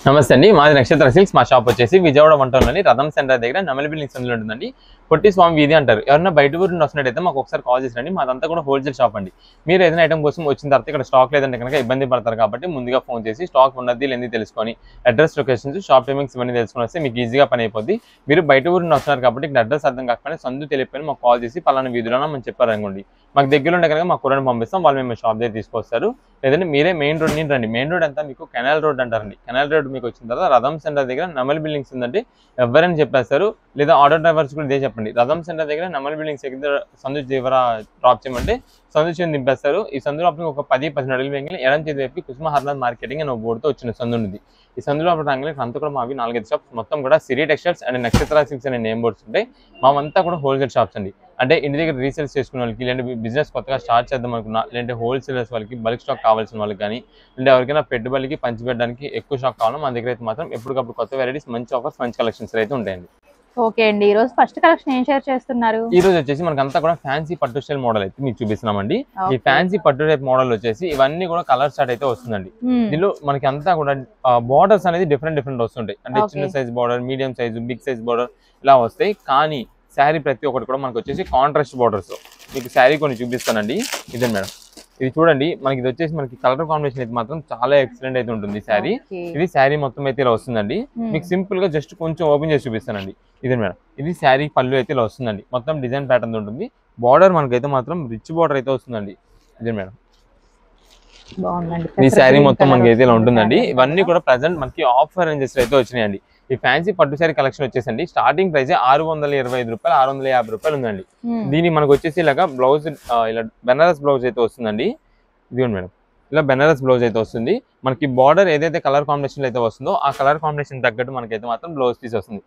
నమస్తే అండి. మాది నక్షత్ర సిల్క్స్. మా షాప్ వచ్చేసి విజయవాడ వంటలోని రథం సెంటర్ దగ్గర నమలి బిల్డింగ్ సందులో ఉంటుందండి. పొట్టి స్వామి వీధి అంటారు. ఎవరైనా బయట ఊరు నుండి వస్తున్నట్టయితే మాకు ఒకసారి కాల్ చేసిరండి. మాదంతా కూడా హోల్సేల్ షాప్ అండి. మీరు ఏదైనా ఐటమ్ కోసం వచ్చిన తర్వాత ఇక్కడ స్టాక్ లేదంటే కనుక ఇబ్బంది పడతారు కాబట్టి ముందుగా ఫోన్ చేసి స్టాక్ ఉన్నది లేని తెలుసుకొని అడ్రస్, లొకేషన్స్, షాప్ టైమింగ్స్ ఇవన్నీ తెలుసుకొని వస్తే మీకు ఈజీగా పని అయిపోద్ది. మీరు బయట ఊరు నుండి వస్తున్నారు కాబట్టి ఇక్కడ అడ్రస్ అర్థం కాకపోయినా సందు తెలియకపోయినా మాకు కాల్ చేసి పలానా వీధిలో మనం చెప్పారనుకోండి, మాకు దగ్గరలో ఉండే కనుక మాకు కూరని పంపిస్తాం. వాళ్ళు మేము షాప్ దగ్గర తీసుకొస్తారు. లేదంటే మీరే మెయిన్ రోడ్ నుంచి రండి. మెయిన్ రోడ్ అంతా మీకు కెనాల్ రోడ్ అంటారండి. కెనాల్ రోడ్ మీకు వచ్చిన తర్వాత రథం సెంటర్ దగ్గర నమలి బిల్డింగ్స్ ఉందంటే ఎవరైనా చెప్పేస్తారు. లేదా ఆటో డ్రైవర్స్ కూడా ఇదే చెప్పండి. రథం సెంటర్ దగ్గర నమలి బిల్డింగ్స్ దగ్గర సందు చివర డ్రాప్ చేయమంటే సందు చివరి దింపేస్తారు. ఈ సందు లోపల ఒక 10-15 అడుగులు వేయంగా ఎడం చేతి వైపు కుసుమ హార్లాండ్ మార్కెటింగ్ అని ఒక బోర్డుతో వచ్చిన సందు ఉంది. ఈ సందులో అప్పుడు రాగానే అంతా కూడా మావి 4-5 షాప్స్ మొత్తం కూడా సిరి టెక్స్టైల్స్ అండ్ నక్షత్ర సిల్క్స్ అనే నేమ్ బోర్డ్స్ ఉంటాయి. మావంతా కూడా హోల్సేల్ షాప్స్ అండి. అంటే ఇంటి దగ్గర రీసేల్స్ చేసుకునే వాళ్ళకి, లేదంటే బిజినెస్ కొత్తగా స్టార్ట్ చేద్దాం అనుకున్నా, లేదంటే హోల్సేలర్స్ వాళ్ళకి బల్క్ స్టాక్ కావాల్సిన వాళ్ళకి కానీ, అంటే ఎవరికైనా పెట్టుబడికి పంచిపెట్టడానికి ఎక్కువ స్టాక్ కావాలో మన దగ్గర అయితే మాత్రం ఎప్పటికప్పుడు కొత్త వెరైటీస్, మంచి ఆఫర్స్, మంచి కలెక్షన్స్ అయితే ఉంటాయండి. ఓకే అండి, ఈ రోజు ఫస్ట్ కలెక్షన్ ఏం షేర్ చేస్తున్నారు? ఈ రోజు వచ్చేసి మనకంతా కూడా ఫ్యాన్సీ పట్టు స్టైల్ మోడల్ అయితే మీకు చూపిస్తున్నామండి. ఈ ఫ్యాన్సీ పట్టు టైప్ మోడల్ వచ్చేసి ఇవన్నీ కూడా కలర్ స్టార్ట్ అయితే వస్తుందండి. దీనిలో మనకి అంతా కూడా బార్డర్స్ అనేది డిఫరెంట్ వస్తుంటాయి. అంటే చిన్న size border, medium size, big size border ఇలా వస్తాయి. కానీ శారీ ప్రతి ఒక్కటి కూడా మనకు వచ్చేసి కాంట్రాస్ట్ బార్డర్స్. మీకు శారీ కొన్ని చూపిస్తానండి. ఇదే మేడం, ఇది చూడండి. మనకి ఇది వచ్చేసి మనకి కలర్ కాంబినేషన్ అయితే మాత్రం చాలా ఎక్సలెంట్ అయితే ఉంటుంది శారీ. ఇది శారీ మొత్తం అయితే ఇలా వస్తుందండి. మీకు సింపుల్ గా జస్ట్ కొంచెం ఓపెన్ చేసి చూపిస్తానండి. ఇదే మేడం, ఇది శారీ పళ్ళు అయితే ఇలా వస్తుందండి. మొత్తం డిజైన్ ప్యాటర్న్ ఉంటుంది. బార్డర్ మనకైతే మాత్రం రిచ్ బార్డర్ అయితే వస్తుందండి. ఇదే మేడం, ఈ శారీ మొత్తం మనకి అయితే ఇలా ఉంటుందండి. ఇవన్నీ కూడా ప్రెసెంట్ మనకి ఆఫర్ రేంజెస్ అయితే వచ్చినాయండి. ఈ ఫ్యాన్సీ పట్టు శారీ కలెక్షన్ వచ్చేసండి స్టార్టింగ్ ప్రైస్ 625 రూపాయలు, 650 రూపాయలు ఉందండి. దీని మనకు వచ్చేసి ఇలాగా బ్లౌజ్ ఇలా బెనారస్ బ్లౌజ్ అయితే వస్తుందండి. ఇదిగోండి మేడం, ఇలా బెనారస్ బ్లౌజ్ అయితే వస్తుంది. మనకి బార్డర్ ఏదైతే కలర్ కాంబినేషన్ అయితే వస్తుందో ఆ కలర్ కాంబినేషన్ తగ్గట్టు మనకైతే మాత్రం బ్లౌజ్ పీస్ వస్తుంది.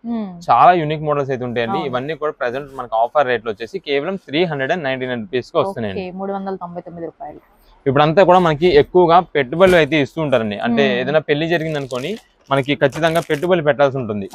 చాలా యూనిక్ మోడల్స్ అయితే ఉంటాయండి. ఇవన్నీ కూడా ప్రెసెంట్ మనకి ఆఫర్ రేట్ లో వచ్చేసి కేవలం 399 రూపీస్ కి వస్తున్నాయండి. 399 రూపాయలు. ఇప్పుడంతా కూడా మనకి ఎక్కువగా పెట్టుబడులు అయితే ఇస్తూ ఉంటారండి. అంటే ఏదైనా పెళ్లి జరిగింది అనుకోని మనకి ఖచ్చితంగా పెట్టుబడి పెట్టాల్సి ఉంటుంది.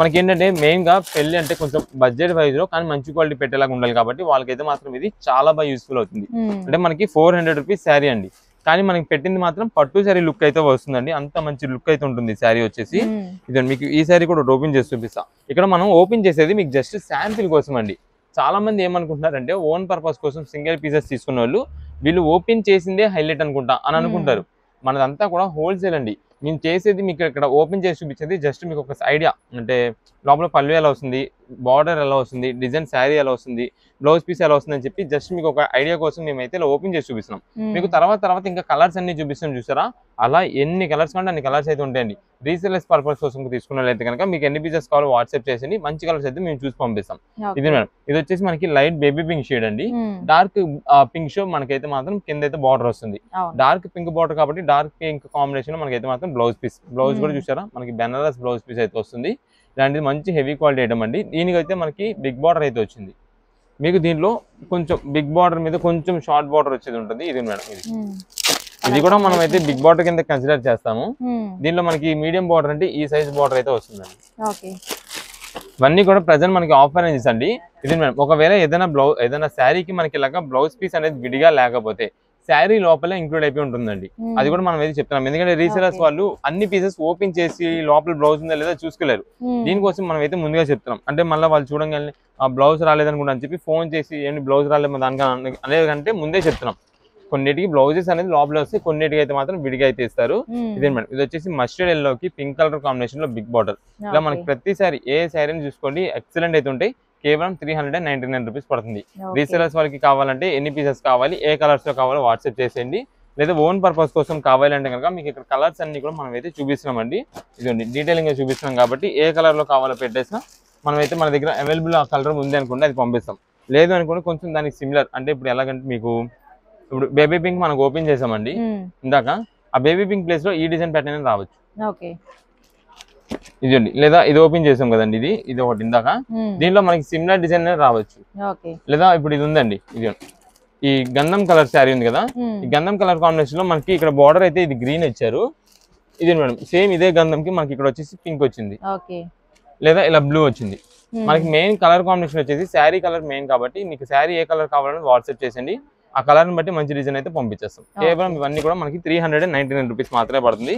మనకి ఏంటంటే మెయిన్ గా పెళ్లి అంటే కొంచెం బడ్జెట్ వైజ్ లో కానీ మంచి క్వాలిటీ పెట్టేలాగా ఉండాలి కాబట్టి వాళ్ళకైతే మాత్రం ఇది చాలా బాగా యూస్ఫుల్ అవుతుంది. అంటే మనకి 400 రూపీస్ శారీ అండి. కానీ మనకి పెట్టింది మాత్రం పట్టు శారీ లుక్ అయితే వస్తుందండి. అంత మంచి లుక్ అయితే ఉంటుంది శారీ వచ్చేసి. ఇది మీకు ఈ శారీ కూడా ఓపెన్ చేసి చూపిస్తా. ఇక్కడ మనం ఓపెన్ చేసేది మీకు జస్ట్ శాంపిల్ కోసం అండి. చాలా మంది ఏమనుకుంటున్నారంటే ఓన్ పర్పస్ కోసం సింగిల్ పీసెస్ తీసుకున్న వాళ్ళు వీళ్ళు ఓపెన్ చేసిందే హైలైట్ అనుకుంటా అని అనుకుంటారు. మనదంతా కూడా హోల్సేల్ అండి. మేము చేసేది మీకు ఇక్కడ ఓపెన్ చేసి చూపించేది జస్ట్ మీకు ఒక ఐడియా. అంటే లోపల పళ్ళు ఎలా వస్తుంది, బార్డర్ ఎలా వస్తుంది, డిజైన్ శారీ ఎలా వస్తుంది, బ్లౌజ్ పీస్ ఎలా వస్తుంది అని చెప్పి జస్ట్ మీకు ఒక ఐడియా కోసం మేమైతే ఇలా ఓపెన్ చేసి చూపిస్తున్నాం. మీకు తర్వాత ఇంకా కలర్స్ అన్ని చూపిస్తాం చూసారా, అలా ఎన్ని కలర్స్ కంటే అన్ని కలర్స్ అయితే ఉంటాయండి. రీసేలర్స్ పర్పస్ కోసం తీసుకున్నట్లయితే కనుక మీకు ఎన్ని పీసెస్ కావాలో వాట్సాప్ చేసి మంచి కలర్స్ అయితే మేము చూసి పంపిస్తాం. ఇది మేడం, ఇది వచ్చేసి మనకి లైట్ బేబీ పింక్ షేడ్ అండి. డార్క్ పింక్ షో మనకైతే మాత్రం కింద అయితే బార్డర్ వస్తుంది. డార్క్ పింక్ బార్డర్ కాబట్టి డార్క్ పింక్ కాంబినేషన్ మనకైతే మాత్రం బ్లౌజ్ కూడా చూసారా మనకి బెనారస్ బ్లౌజ్ పీస్ అయితే వస్తుంది. ఇలాంటిది మంచి హెవీ క్వాలిటీ ఐటమ్ అండి. దీనికైతే మనకి బిగ్ బార్డర్ అయితే వచ్చింది. మీకు దీంట్లో కొంచెం బిగ్ బార్డర్ మీద కొంచెం షార్ట్ బార్డర్ వచ్చేది ఉంటుంది. ఇది మేడం, ఇది కూడా మనం అయితే బిగ్ బార్డర్ కింద కన్సిడర్ చేస్తాము. దీనిలో మనకి మీడియం బార్డర్ అంటే ఈ సైజ్ బార్డర్ అయితే వస్తుందండి. ఇవన్నీ కూడా ప్రెసెంట్ మనకి ఆఫర్ రేంజెస్ అండి. ఇది మేడం, ఒకవేళ ఏదైనా శారీకి మనకి ఇలాగా బ్లౌజ్ పీస్ అనేది విడిగా లేకపోతే శారీ లోపలే ఇంక్లూడ్ అయిపోయి ఉంటుందండి. అది కూడా మనం ఏది చెప్తున్నాం, ఎందుకంటే రీసేలర్స్ వాళ్ళు అన్ని పీసెస్ ఓపెన్ చేసి లోపల బ్లౌజ్ ఉందా లేదా చూసుకోలేరు. దీనికోసం మనం అయితే ముందుగా చెప్తున్నాం. అంటే మళ్ళీ వాళ్ళు చూడంగానే ఆ బ్లౌజ్ రాలేదనుకుంటా అని చెప్పి ఫోన్ చేసి ఏంటి బ్లౌజ్ రాలేదు దానికన్నా అనేదంటే ముందే చెప్తున్నాం. కొన్నిటికి బ్లౌజెస్ అనేది లోపల వస్తే కొన్నిటికి అయితే మాత్రం విడిగా అయితే ఇస్తారు. ఇదే మేడం, ఇది వచ్చేసి మస్టర్డ్ ఎల్లోకి పింక్ కలర్ కాంబినేషన్ లో బిగ్ బార్డర్. ఇలా మనకి ప్రతిసారి ఏ శారీని చూసుకోండి ఎక్సలెంట్ అయితే ఉంటాయి. కేవలం 399 రూపీస్ పడుతుంది. రీసేలర్స్ వాళ్ళకి కావాలంటే ఎన్ని పీసెస్ కావాలి, ఏ కలర్స్ లో కావాలో వాట్సాప్ చేసేయండి. లేదా ఓన్ పర్పస్ కోసం కావాలంటే కనుక మీకు ఇక్కడ కలర్స్ అన్ని కూడా మనం అయితే చూపిస్తున్నామండి. ఇదండి డీటెయిలింగ్ గా చూపిస్తున్నాం కాబట్టి ఏ కలర్ లో కావాలో పెట్టేసినా మనమైతే మన దగ్గర అవైలబుల్ ఆ కలర్ ఉంది అనుకుంటే అది పంపిస్తాం. లేదు అనుకుంటే కొంచెం దానికి సిమిలర్, అంటే ఇప్పుడు ఎలాగంటే మీకు ఇప్పుడు బేబీ పింక్ మనకు ఓపెన్ చేసామండి ఇందాక, ఆ బేబీ పింక్ ప్లేస్ లో ఈ డిజైన్ ప్యాటర్న్ రావచ్చు. ఇదండి, లేదా ఇది ఓపెన్ చేసాం కదండి, ఇది ఒకటి ఇందాక, దీంట్లో మనకి సిమిలర్ డిజైన్ రావచ్చు. లేదా ఇప్పుడు ఇది ఉందండి, ఇది ఈ గంధం కలర్ శారీ ఉంది కదా, ఈ గంధం కలర్ కాంబినేషన్ లో మనకి ఇక్కడ బార్డర్ అయితే ఇది గ్రీన్ ఇచ్చారు. ఇది మేడం సేమ్ ఇదే గంధంకి మనకి ఇక్కడ వచ్చేసి పింక్ వచ్చింది, లేదా ఇలా బ్లూ వచ్చింది. మనకి మెయిన్ కలర్ కాంబినేషన్ వచ్చేసి శారీ కలర్ మెయిన్ కాబట్టి మీకు శారీ ఏ కలర్ కావాలని వాట్సాప్ చేసండి. ఆ కలర్ ని బట్టి మంచి డిజైన్ అయితే పంపించేస్తాం. కేవలం ఇవన్నీ కూడా మనకి 399 రూపీస్ మాత్రమే పడుతుంది.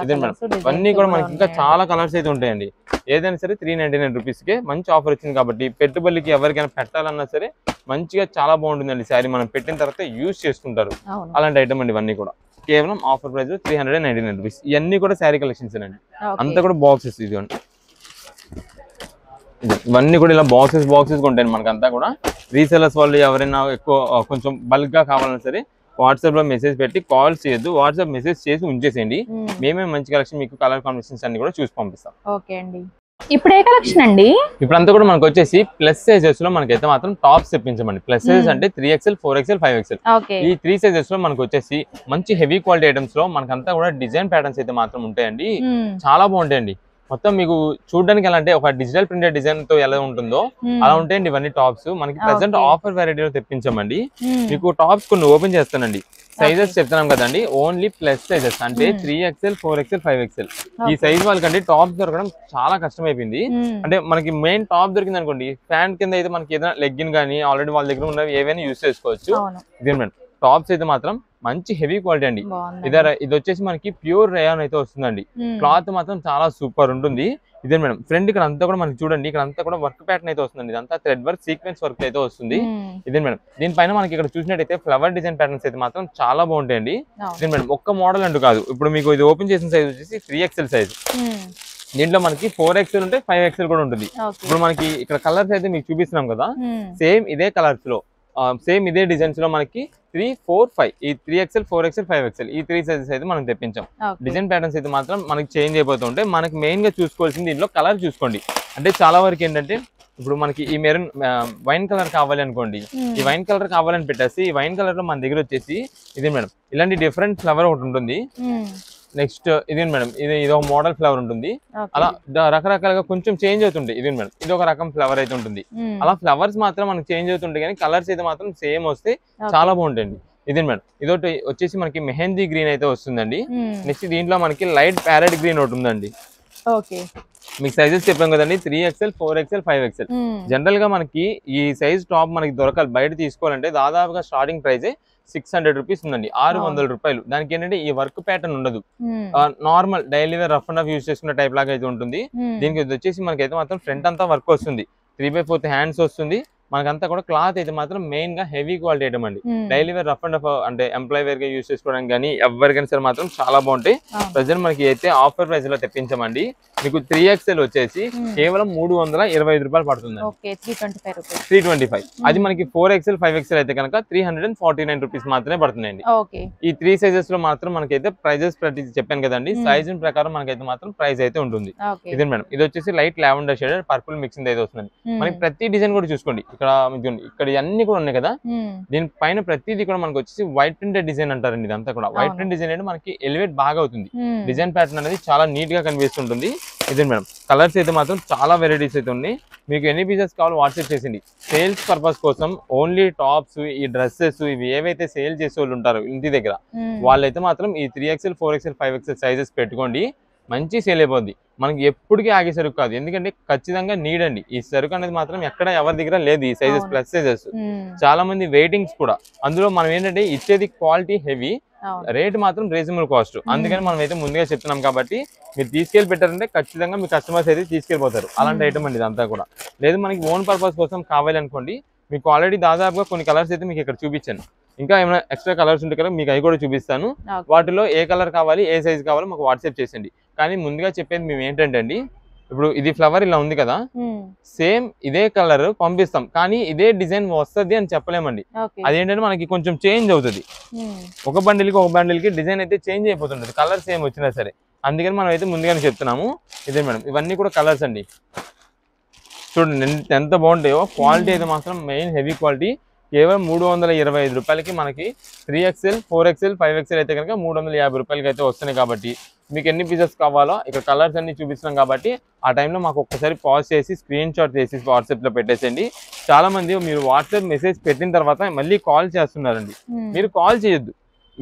ఇదే మేడం, ఇవన్నీ కూడా మనకి ఇంకా చాలా కలర్స్ అయితే ఉంటాయండి. ఏదైనా సరే 399 రూపీస్ కే మంచి ఆఫర్ వచ్చింది కాబట్టి పెట్టుబడికి ఎవరికైనా పెట్టాలన్నా సరే మంచిగా చాలా బాగుంటుందండి. శారీ మనం పెట్టిన తర్వాత యూజ్ చేసుకుంటారు అలాంటి ఐటమ్ అండి. ఇవన్నీ కూడా కేవలం ఆఫర్ ప్రైస్ 399 రూపీస్. ఇవన్నీ కూడా శారీ కలెక్షన్స్ అండి. అంతా కూడా బాక్సెస్ ఇదిగోండి. ఇవన్నీ కూడా ఇలా బాక్సెస్ ఉంటాయండి మనకంతా కూడా. రీసెలర్స్ వాళ్ళు ఎవరైనా ఎక్కువ కొంచెం బల్క్ గా కావాలన్నా సరే వాట్సాప్ లో మెసేజ్ పెట్టి కాల్ చేయొద్దు, వాట్సాప్ మెసేజ్ చేసి ఉంచేసేయండి. మేమే మంచి కలెక్షన్ మీకు కలర్ కాంబినేషన్స్ అన్ని కూడా చూసి పంపిస్తాం. ఓకే అండి. ఇప్పుడు ఏ కలెక్షన్ అండి? ఇప్పుడంతా కూడా మనకు వచ్చేసి ప్లస్ సైజెస్ లో మనకైతే మాత్రం టాప్స్ తెప్పించమండి. ప్లస్ సైజెస్ అంటే 3XL 4XL 5XL ఈ 3 సైజెస్ లో మనకు వచ్చేసి మంచి హెవీ క్వాలిటీ ఐటమ్స్ లో మనకంతా కూడా డిజైన్ ప్యాటర్న్స్ అయితే మాత్రం ఉంటాయండి. చాలా బాగుంటాయండి. మొత్తం మీకు చూడడానికి ఎలా అంటే ఒక డిజిటల్ ప్రింటెడ్ డిజైన్ తో ఎలా ఉంటుందో అలా ఉంటాయండి ఇవన్నీ టాప్స్. మనకి ప్రెసెంట్ ఆఫర్ వెరైటీలో తెప్పించామండి. మీకు టాప్స్ కొన్ని ఓపెన్ చేస్తానండి. సైజెస్ చెప్తున్నాం కదండి, ఓన్లీ ప్లస్ సైజెస్ అంటే 3XL 4XL 5XL ఈ సైజ్ వాళ్ళకంటే టాప్స్ దొరకడం చాలా కష్టం అయిపోయింది. అంటే మనకి మెయిన్ టాప్ దొరికింది అనుకోండి, ప్యాంట్ కింద అయితే మనకి ఏదైనా లెగ్గిన్ కానీ ఆల్రెడీ వాళ్ళ దగ్గర ఉన్నవి ఏవైనా యూస్ చేసుకోవచ్చు. ఇదేనండి టాప్స్ అయితే మాత్రం మంచి హెవీ క్వాలిటీ అండి. ఇది వచ్చేసి మనకి ప్యూర్ రేయాన్ అయితే వస్తుందండి. క్లాత్ మాత్రం చాలా సూపర్ ఉంటుంది. ఇదే మేడం ఫ్రంట్ ఇక్కడ అంతా కూడా మనకి చూడండి, ఇక్కడ అంతా కూడా వర్క్ ప్యాటర్న్ అయితే వస్తుంది. ఇదంతా థ్రెడ్ వర్క్ సీక్వెన్స్ వర్క్ అయితే వస్తుంది. ఇదే మేడం దీనిపైన మనకి ఇక్కడ చూసినట్టయితే ఫ్లవర్ డిజైన్ ప్యాటర్న్స్ అయితే మాత్రం చాలా బాగుంటాయండి. ఇదే మేడం ఒక్క మోడల్ అంటూ కాదు, ఇప్పుడు మీకు ఇది ఓపెన్ చేసిన సైజ్ వచ్చేసి 3XL సైజ్. దీంట్లో మనకి 4XL ఉంటే 5XL కూడా ఉంటుంది. ఇప్పుడు మనకి ఇక్కడ కలర్స్ అయితే మీకు చూపిస్తున్నాం కదా, సేమ్ ఇదే కలర్స్ లో సేమ్ ఇదే డిజైన్స్ లో మనకి 3, 4, 5 ఈ 3XL 4XL 5XL ఈ 3 సైజెస్ అయితే మనం తెప్పించాం. డిజైన్ ప్యాటర్న్స్ అయితే మాత్రం మనకి చేంజ్ అయిపోతుంటే మనకి మెయిన్ గా చూసుకోవాల్సింది దీంట్లో కలర్ చూసుకోండి. అంటే చాలా వరకు ఏంటంటే ఇప్పుడు మనకి ఈ మెరూన్ వైన్ కలర్ కావాలి అనుకోండి, ఈ వైన్ కలర్ కావాలని పెట్టేసి ఈ వైన్ కలర్ లో మన దగ్గర వచ్చేసి ఇది మేడం ఇలాంటి డిఫరెంట్ ఫ్లవర్ ఒకటి ఉంటుంది. నెక్స్ట్ ఇది మేడం ఇది ఒక మోడల్ ఫ్లవర్ ఉంటుంది. అలా రకరకాలుగా కొంచెం చేంజ్ అవుతుంది. ఇది మేడం ఇది ఒక రకం ఫ్లవర్ అయితే ఉంటుంది. అలా ఫ్లవర్స్ మాత్రం మనకి చేంజ్ అవుతుంటాయి కానీ కలర్స్ అయితే మాత్రం సేమ్ వస్తే చాలా బాగుంటుంది. ఇది మేడం ఇదొకటి వచ్చేసి మనకి మెహందీ గ్రీన్ అయితే వస్తుందండి. నెక్స్ట్ దీంట్లో మనకి లైట్ ప్యారెట్ గ్రీన్ ఒకటి ఉందండి. మీకు సైజెస్ చెప్పాం కదండి, 3XL 4XL 5XL. జనరల్ గా మనకి ఈ సైజ్ టాప్ మనకి దొరకాలి బయట తీసుకోవాలంటే దాదాపుగా స్టార్టింగ్ ప్రైస్ 600 రూపీస్ ఉందండి, 600 రూపాయలు. దానికి ఏంటంటే ఈ వర్క్ ప్యాటర్న్ ఉండదు, normal daily wear rough and rough use చేసుకునే టైప్ లాగా అయితే ఉంటుంది. దీనికి వచ్చేసి మనకైతే మాత్రం ఫ్రంట్ అంతా వర్క్ వస్తుంది, 3/4 హ్యాండ్స్ వస్తుంది. మనకంతా కూడా క్లాత్ అయితే మాత్రం మెయిన్ గా హెవీ క్వాలిటీ ఐటమ్ అండి. Daily wear rough and rough అంటే ఎంప్లాయ్ వేర్ గా యూజ్ చేసుకోవడానికి కానీ ఎవరికైనా సరే మాత్రం చాలా బాగుంటాయి. ప్రజెంట్ మనకి అయితే ఆఫర్ ప్రైస్ లో తెప్పించామండి. మీకు 3XL వచ్చేసి కేవలం 325 రూపాయలు పడుతుంది, 325. అది మనకి 4XL 5XL అయితే కనుక 349 రూపీస్ మాత్రమే పడుతున్నాయండి. ఈ 3 సైజెస్ లో మాత్రం మనకైతే ప్రైజెస్ ప్రతి చెప్పాను కదండి, సైజ్ ప్రకారం మనకైతే మాత్రం ప్రైస్ అయితే ఉంటుంది. ఇదే మేడం ఇది వచ్చేసి light lavender shade purple mixing అయితే వస్తుంది. మనకి ప్రతి డిజైన్ కూడా చూసుకోండి, ఇక్కడ అన్ని కూడా ఉన్నాయి కదా, దీనిపైన ప్రతిదీ కూడా మనకి వచ్చేసి వైట్ ప్రింటెడ్ డిజైన్ అంటారండి. ఇదంతా కూడా వైట్ ప్రింట్ డిజైన్ అంటే మనకి ఎలివేట్ బాగా అవుతుంది. డిజైన్ ప్యాటర్న్ అనేది చాలా నీట్ గా కనిపిస్తుంటుంది. ఇదే మేడం కలర్స్ అయితే మాత్రం చాలా వెరైటీస్ అయితే ఉన్నాయి. మీకు ఎన్ని పీసెస్ కావాలో వాట్సాప్ చేసింది. సేల్స్ పర్పస్ కోసం ఓన్లీ టాప్స్ ఈ డ్రెస్సెస్ ఇవి ఏవైతే సేల్ చేసే వాళ్ళు ఉంటారో ఇంటి దగ్గర వాళ్ళైతే మాత్రం ఈ 3XL 4XL 5XL సైజెస్ పెట్టుకోండి, మంచి సేల్ అయిపోద్ది. మనకి ఎప్పటికీ ఆగే సరుకు కాదు, ఎందుకంటే ఖచ్చితంగా నీడ్ అండి. ఈ సరుకు అనేది మాత్రం ఎక్కడ ఎవరి దగ్గర లేదు. ఈ సైజెస్ ప్లస్ సైజెస్ చాలా మంది వెయిటింగ్స్ కూడా. అందులో మనం ఏంటంటే ఇచ్చేది క్వాలిటీ హెవీ, రేట్ మాత్రం రీజనబుల్ కాస్ట్. అందుకని మనం అయితే ముందుగా చెప్తున్నాం కాబట్టి మీరు తీసుకెళ్లి పెట్టారంటే ఖచ్చితంగా మీ కస్టమర్స్ అయితే తీసుకెళ్ళిపోతారు. అలాంటి ఐటమ్ అండి ఇదంతా కూడా. లేదు మనకి ఓన్ పర్పస్ కోసం కావాలి అనుకోండి, మీకు ఆల్రెడీ దాదాపుగా కొన్ని కలర్స్ అయితే మీకు ఇక్కడ చూపించాను. ఇంకా ఏమైనా ఎక్స్ట్రా కలర్స్ ఉంటే కదా మీకు అవి కూడా చూపిస్తాను. వాటిలో ఏ కలర్ కావాలి ఏ సైజ్ కావాలో మాకు వాట్సాప్ చేసేయండి. కానీ ముందుగా చెప్పేది మేము ఏంటంటే అండి, ఇప్పుడు ఇది ఫ్లవర్ ఇలా ఉంది కదా, సేమ్ ఇదే కలర్ పంపిస్తాం కానీ ఇదే డిజైన్ వస్తుంది అని చెప్పలేమండి. అదేంటంటే మనకి కొంచెం చేంజ్ అవుతుంది, ఒక బండిల్ కి డిజైన్ అయితే చేంజ్ అయిపోతుంటది కలర్ సేమ్ వచ్చినా సరే. అందుకని మనం అయితే ముందుగానే చెప్తున్నాము. ఇదే మేడం ఇవన్నీ కూడా కలర్స్ అండి, చూడండి ఎంత బాగుంటాయో. క్వాలిటీ అయితే మాత్రం మెయిన్ హెవీ క్వాలిటీ. కేవలం 325 రూపాయలకి మనకి 3XL 4XL 5XL అయితే కనుక 350 రూపాయలకి అయితే వస్తున్నాయి. కాబట్టి మీకు ఎన్ని పీసెస్ కావాలో ఇక్కడ కలర్స్ అన్ని చూపిస్తున్నాం కాబట్టి ఆ టైంలో మాకు ఒక్కసారి పాజ్ చేసి స్క్రీన్ షాట్ చేసి వాట్సాప్లో పెట్టేసేయండి. చాలా మంది మీరు వాట్సాప్ మెసేజ్ పెట్టిన తర్వాత మళ్ళీ కాల్ చేస్తున్నారండి. మీరు కాల్ చేయొద్దు,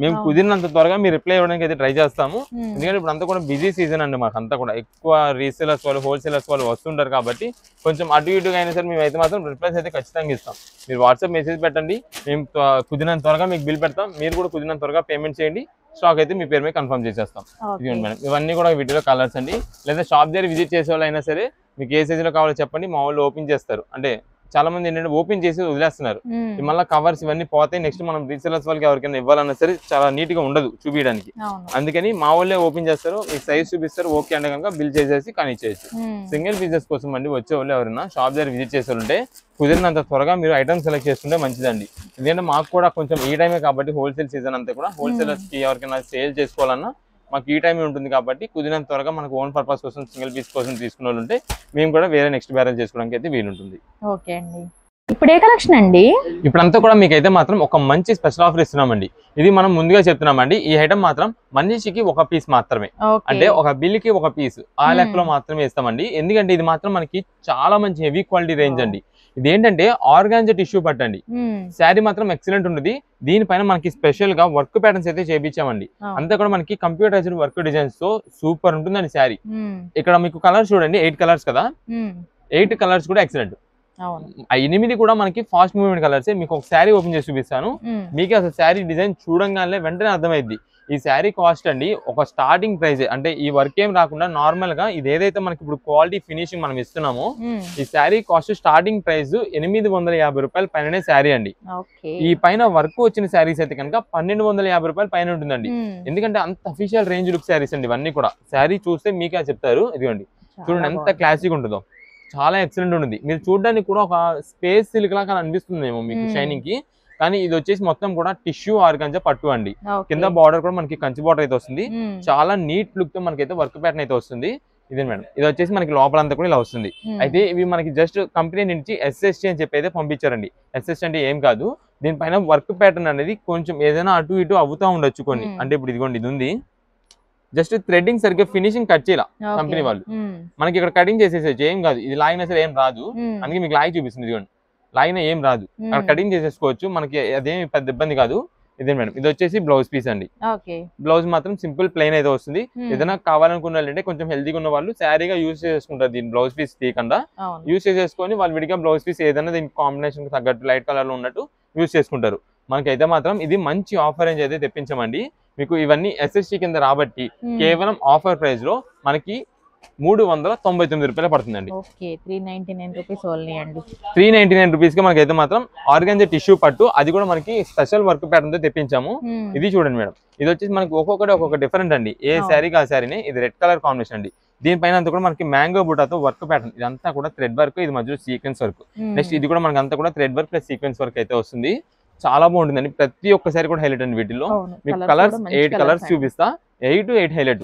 మేము కుదిరినంత త్వరగా మీరు రిప్లై ఇవ్వడానికి అయితే ట్రై చేస్తాము. ఎందుకంటే ఇప్పుడు అంతా కూడా బిజీ సీజన్ అండి, మాకు అంతా కూడా ఎక్కువ రీసేలర్స్ వాళ్ళు హోల్సేలర్స్ వాళ్ళు వస్తుంటారు కాబట్టి కొంచెం అటు ఇటుగా అయినా సరే మేము అయితే మాత్రం రిప్లైస్ అయితే ఖచ్చితంగా ఇస్తాం. మీరు వాట్సాప్ మెసేజ్ పెట్టండి, మేము కుదిరినంత త్వరగా మీకు బిల్ పెడతాం. మీరు కూడా కుదిరినంత త్వరగా పేమెంట్ చేయండి, స్టాక్ అయితే మీ పేరు మీద కన్ఫర్మ్ చేసేస్తాం. ఇదిగోండి మేడం, ఇవన్నీ కూడా వీటిలో కలర్స్ అండి. లేదా షాప్ దగ్గర విజిట్ చేసే వాళ్ళు అయినా సరే మీకు ఏ సైజులో కావాలో చెప్పండి, మా వాళ్ళు ఓపెన్ చేస్తారు. అంటే చాలా మంది ఏంటంటే ఓపెన్ చేసి వదిలేస్తున్నారు, మళ్ళీ కవర్స్ ఇవన్నీ పోతాయి. నెక్స్ట్ మనం రీసెలర్స్ వాళ్ళకి ఎవరికైనా ఇవ్వాలన్నా సరే చాలా నీట్ గా ఉండదు చూపించడానికి. అందుకని మా వాళ్ళే ఓపెన్ చేస్తారు, మీకు సైజ్ చూపిస్తారు, ఓకే అంటే కనుక బిల్ చేసేసి కానీ ఇచ్చేయచ్చు. సింగిల్ బిజినెస్ కోసం అండి వచ్చే వాళ్ళు ఎవరైనా షాప్ దగ్గర విజిట్ చేసే ఉంటే కుదిరినంత త్వరగా మీరు ఐటమ్ సెలెక్ట్ చేసుకుంటే మంచిదండి. ఎందుకంటే మాకు కూడా కొంచెం ఈ టైమే కాబట్టి హోల్సేల్ సీజన్ అంతా కూడా హోల్సేలర్స్ కి ఎవరికైనా సేల్ చేసుకోవాలన్నా మాకు ఈ టైం ఉంటుంది కాబట్టి కుదిరినంత త్వరగా మనకు ఓన్ పర్పస్ కోసం సింగిల్ పీస్ కోసం తీసుకున్న వాళ్ళు ఉంటే మేము కూడా వేరే నెక్స్ట్ బ్యారేజ్ చేసుకోవడానికి అయితే వీలుంటుంది. ఓకే అండి, ఇప్పుడు ఏ కలెక్షన్ అండి? ఇప్పుడంతా కూడా మీకు అయితే మాత్రం ఒక మంచి స్పెషల్ ఆఫర్ ఇస్తున్నామండి. ఇది మనం ముందుగా చెప్తున్నామండి, ఈ ఐటమ్ మాత్రం మనిషికి ఒక పీస్ మాత్రమే, అంటే ఒక బిల్ కి ఒక పీస్ ఆ లెక్కలో మాత్రమే ఇస్తామండి. ఎందుకంటే ఇది మాత్రం మనకి చాలా మంచి హెవీ క్వాలిటీ రేంజ్ అండి. ఇది ఏంటంటే ఆర్గాంజా టిష్యూ పట్టండి, శారీ మాత్రం ఎక్సలెంట్ ఉంటుంది. దీనిపైన మనకి స్పెషల్ గా వర్క్ ప్యాటర్న్స్ అయితే చేయించామండి. అంతా కూడా మనకి కంప్యూటరైజ్డ్ వర్క్ డిజైన్స్ తో సూపర్ ఉంటుందండి శారీ. ఇక్కడ మీకు కలర్స్ చూడండి, 8 కలర్స్ కదా, 8 కలర్స్ కూడా ఎక్సలెంట్. 8 కూడా మనకి ఫాస్ట్ మూవ్మెంట్ కలర్స్. మీకు ఒక శారీ ఓపెన్ చేసి చూపిస్తాను, మీకు అసలు శారీ డిజైన్ చూడంగానే వెంటనే అర్థమైంది. ఈ శారీ కాస్ట్ అండి ఒక స్టార్టింగ్ ప్రైస్, అంటే ఈ వర్క్ ఏం రాకుండా నార్మల్ గా ఇది ఏదైతే మనకి ఇప్పుడు క్వాలిటీ ఫినిషింగ్ మనం ఇస్తున్నామో ఈ శారీ కాస్ట్ స్టార్టింగ్ ప్రైస్ 850 రూపాయల పైననే శారీ అండి. ఈ పైన వర్క్ వచ్చిన శారీస్ అయితే కనుక 1250 రూపాయల పైన ఉంటుందండి. ఎందుకంటే అంత అఫీషియల్ రేంజ్ లుక్ శారీస్ అండి ఇవన్నీ కూడా. శారీ చూస్తే మీకే చెప్తారు, ఇదిగోండి చూడండి ఎంత క్లాసిక్ ఉంటుందో, చాలా ఎక్సలెంట్ ఉంటుంది. మీరు చూడడానికి కూడా ఒక స్పేస్ సిల్క్ లాగా అనిపిస్తుందేమో మీకు షైనింగ్ కి, కానీ ఇది వచ్చేసి మొత్తం కూడా టిష్యూ ఆర్గాంజా పట్టు అండి. కింద బార్డర్ కూడా మనకి కంచి బార్డర్ అయితే వస్తుంది, చాలా నీట్ లుక్ తో మనకైతే వర్క్ ప్యాటర్న్ అయితే వస్తుంది. ఇదే మేడం, ఇది వచ్చేసి మనకి లోపలంతా కూడా ఇలా వస్తుంది. అయితే ఇవి మనకి జస్ట్ కంపెనీ నుంచి SST అని చెప్పి అయితే పంపించారండి. SST అంటే ఏం కాదు, దీనిపైన వర్క్ ప్యాటర్న్ అనేది కొంచెం ఏదైనా అటు ఇటు అవుతా ఉండొచ్చు కొన్ని. అంటే ఇప్పుడు ఇదిగోండి ఇది ఉంది, జస్ట్ థ్రెడ్డింగ్ సరిగ్గా ఫినిషింగ్ కట్ చేయాల కంపెనీ వాళ్ళు, మనకి ఇక్కడ కటింగ్ చేసేసేది ఏం కాదు. ఇది లాగినా సరే ఏం రాదు, అందుకే మీకు లాగి చూపిస్తుంది. ఇదిగోండి లాగినా ఏం రాదు, అక్కడ కటింగ్ చేసేసుకోవచ్చు, మనకి అదేమి పెద్ద ఇబ్బంది కాదు. ఇదే మేడం, ఇది వచ్చేసి బ్లౌజ్ పీస్ అండి. బ్లౌజ్ మాత్రం సింపుల్ ప్లెయిన్ అయితే వస్తుంది. ఏదైనా కావాలనుకున్న వాళ్ళంటే కొంచెం హెల్తీగా ఉన్న వాళ్ళు శారీగా యూజ్ చేసుకుంటారు, దీని బ్లౌజ్ పీస్ తీయకుండా యూజ్ చేసేసుకొని వాళ్ళు విడిగా బ్లౌజ్ పీస్ ఏదైనా దీనికి కాంబినేషన్ తగ్గట్టు లైట్ కలర్ లో ఉన్నట్టు యూజ్ చేసుకుంటారు. మనకైతే మాత్రం ఇది మంచి ఆఫర్ రేంజ్ అయితే తెప్పించామండి. మీకు ఇవన్నీ SST కింద రాబట్టి కేవలం ఆఫర్ ప్రైస్ లో మనకి 399 రూపాయలు పడుతుందండి. 399 రూపీస్ కి మనకైతే మాత్రం ఆర్గాంజా టిష్యూ పట్టు, అది కూడా మనకి స్పెషల్ వర్క్ ప్యాటర్న్ తో తెప్పించాము. ఇది చూడండి మేడం, ఇది వచ్చేసి మనకి ఒక్కొక్క డిఫరెంట్ అండి. ఏ శారీకి ఆ శారీని, ఇది రెడ్ కలర్ కాంబినేషన్ అండి. దీనిపైన అంతా కూడా మనకి మ్యాంగో బుటాతో వర్క్ ప్యాటర్న్, ఇదంతా కూడా థ్రెడ్ వర్క్, ఇది మధ్యలో సీక్వెన్స్ వర్క్. నెక్స్ట్ ఇది కూడా మనకి అంతా కూడా thread work plus sequence work అయితే వస్తుంది. చాలా బాగుంటుందండి, ప్రతి ఒక్కసారి కూడా హైలైట్ అండి. వీటిలో మీకు కలర్స్ 8 కలర్స్ చూపిస్తా, 8 to 8 హైలైట్